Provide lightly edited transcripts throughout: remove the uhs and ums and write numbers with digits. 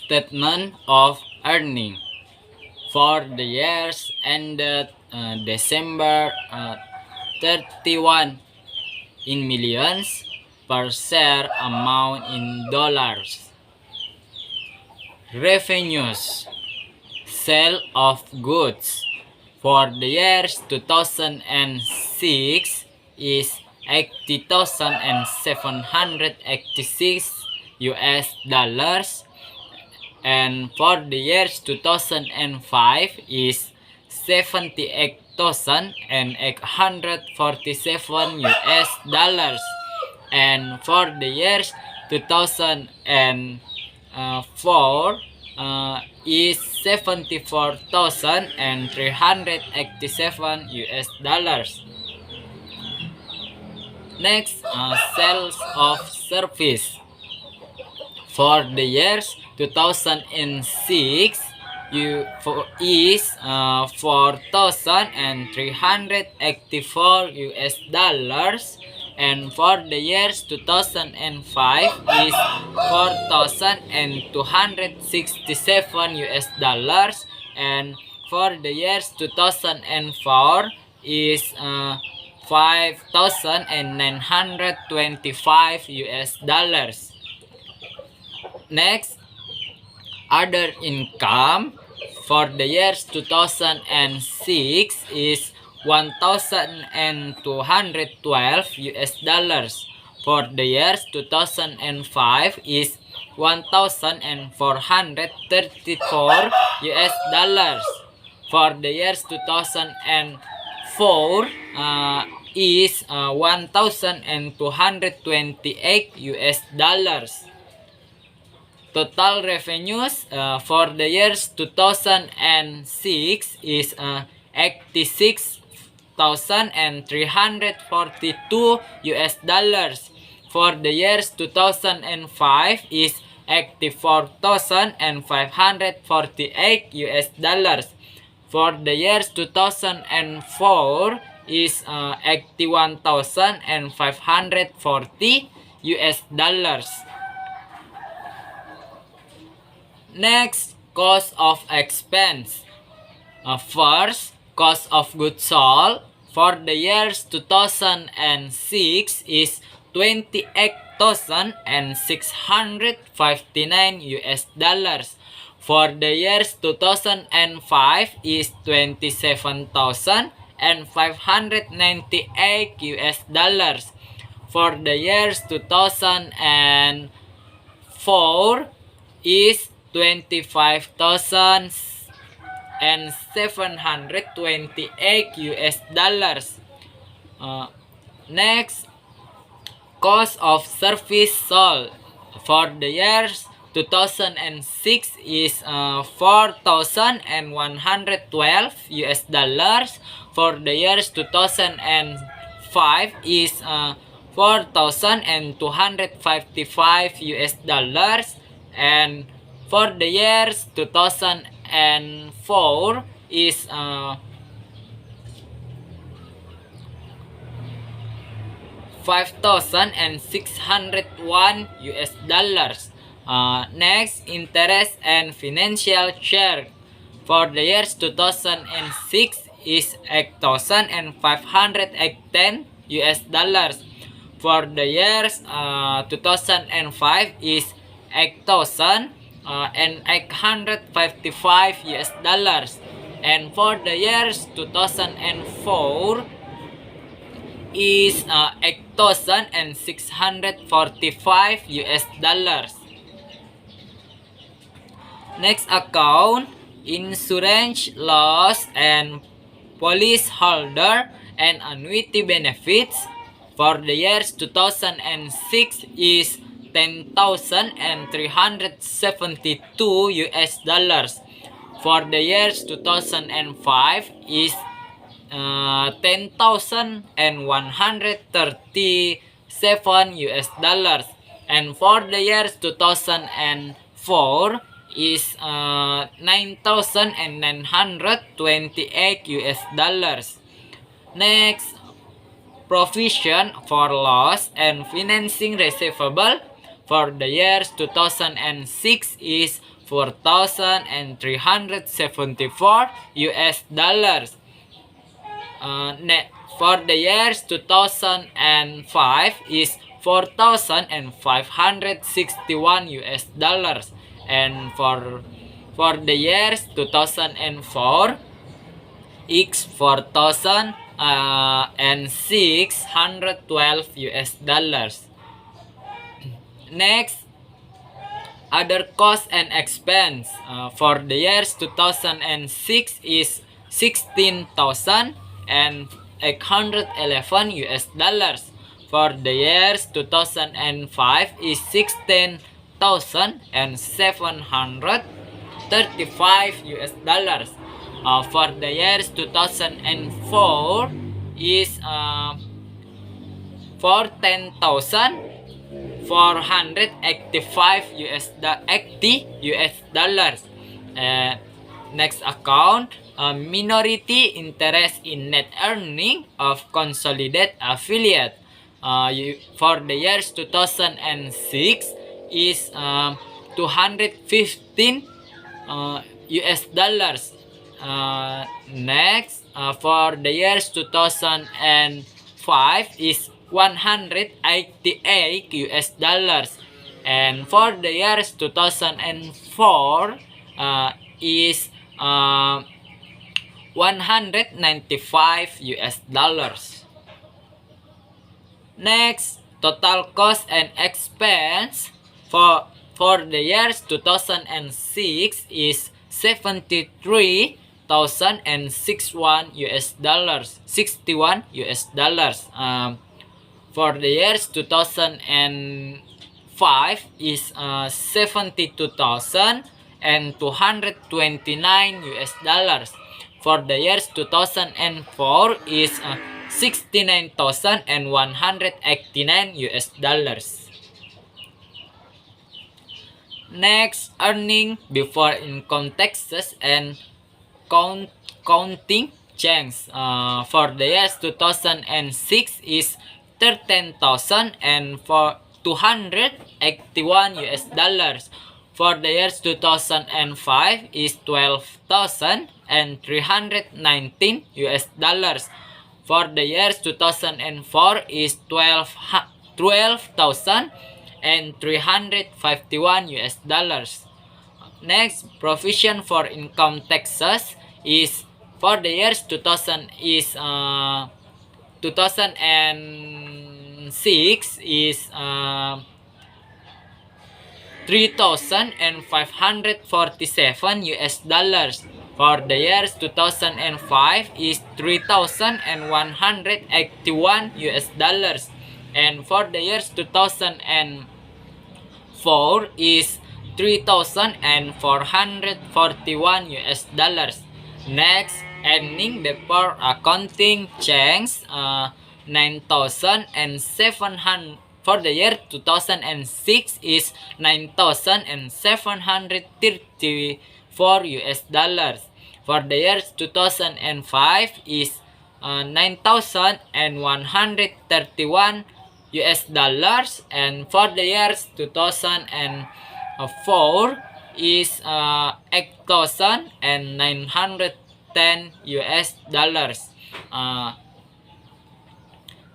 Statement of earning for the years ended December 31 in millions per share amount in dollars. Revenues, sale of goods for the years 2006 is $80,786 US, and for the years 2005 is $78,847 US, and for the years 2004 is $74,387 US. Next, sales of service for the years 2006 is $4,384 US, and for the years 2005 is $4,267 US, and for the years 2004 is $5,925 US. Next, other income for the years 2006 is $1,212 US. For the years 2005 is $1,434 US. For the years 2004 is $1,228 US. Total revenues for the years 2006 is $86,342 US. For the years 2005 is $84,548 US. For the years 2004 is $81,540 US. Next, cost of expense. First, cost of goods sold for the years 2006 is $28,659 US. For the years 2005 is $27,598 US. For the years 2004 is $25,728 US. Next, cost of service sold for the years 2006 is $4,112 US. For the years 2005 is $4,255 US. And for the years 2004 is $5,601 US. Next, interest and financial charge for the years 2006 is $8,510 US. For the years 2005 is $8,855 US. And for the years 2004 is $8,645 US. Next account, insurance loss and policyholder and annuity benefits for the years 2006 is $10,372 US. For the years 2005 is $10,137 US. And for the years 2004 is $9,928 US. Next, provision for loss and financing receivable for the years 2006 is $4,374 US dollars. For the years 2005 is $4,561 US dollars, and for the years 2004 it's $4,612 US dollars. Next, other cost and expense. For the years 2006 is $16,811 US dollars. For the years 2005 is $16,735 US dollars. For the years 2004 is $10,485 US dollars. Next account, minority interest in net earning of consolidated affiliate. For the years 2006 is $215 US dollars. Next, for the years 2005 is $188 US dollars, and for the years 2004 is $195 US dollars. Next, total cost and expense for the years 2006 is $73,061 US dollars. For the years 2005 is $72,229 US dollars. For the years 2004 is $69,189 US dollars. Next, earning before income taxes and counting change. For the years 2006 is $13,281 US dollars. For the years 2005 is $12,319 US dollars. For the years 2004 is $12,351 US dollars. Next, provision for income taxes is for the years 2006 is $3,547 US dollars. For the years 2005 is $3,181 US dollars, and for the years 2004 is $3,441 US dollars. Next, ending before accounting change, 9,700. For the year 2006 is $9,734 US dollars. For the year 2005 is $9,131 US dollars, and for the years 2004 is $8,910 US dollars.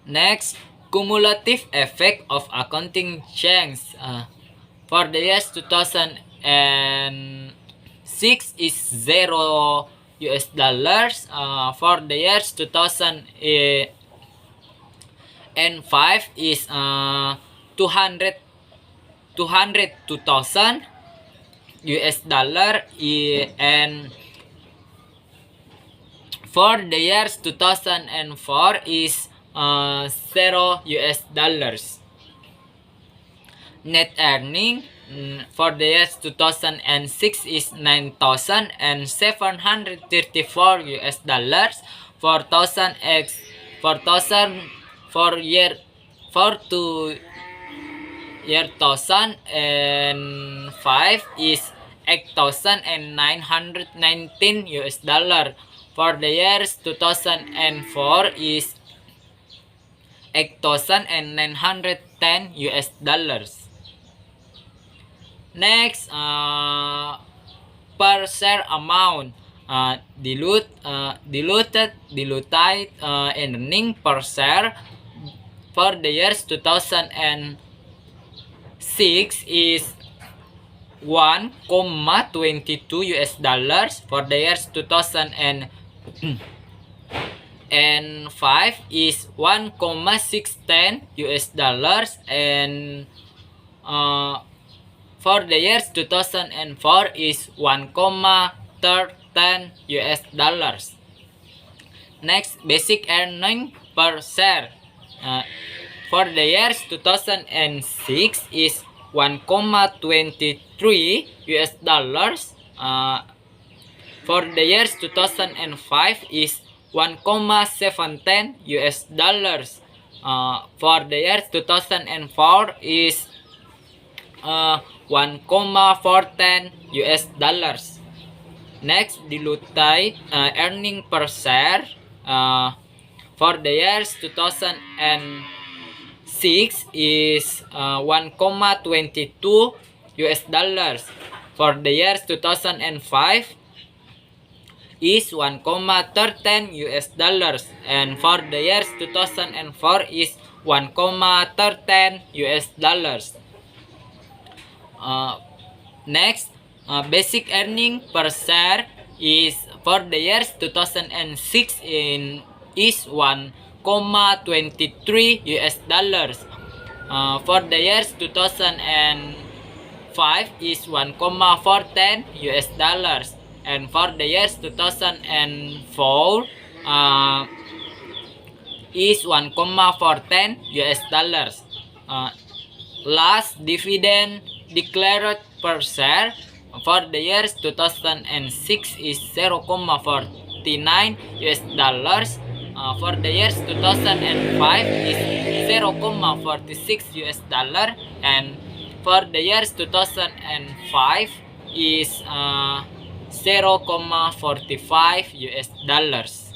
Next, cumulative effect of accounting change. For the years 2006 is $0 US dollars. For the years 2005 is $202,000 US dollar, and for the years 2004 is $0 US dollars. Net earning for the years 2006 is $9,734 US dollars. For year 2005 is $8,919 US dollar. For the years 2004 is $8,910 US dollars. Next, per share amount. Diluted earning per share for the years 2006 is 1,22 US dollars. For the years 2005 is 1,610 US dollars, and for the years 2004 is 1,13 US dollars. Next, basic earning per share. For the years 2006 is 1,23 US dollars. For the years 2005 is 1,710 US dollars. For the years 2004 is 1,410 US dollars. Next, diluted earning per share. For the years 2006 is 1,22 US dollars. For the years 2005 is 1,13 US dollars, and for the years 2004 is 1,13 US dollars. Next, basic earning per share is for the years 2006 is 1,23 US dollars. For the years 2005 is 1,410 US dollars, and for the years 2004 is 1,410 US dollars. Last, dividend declared per share for the years 2006 is 0,49 US dollars. For the years 2005 is 0,46 US dollar, and for the years 2005 is 0,45 US dollars.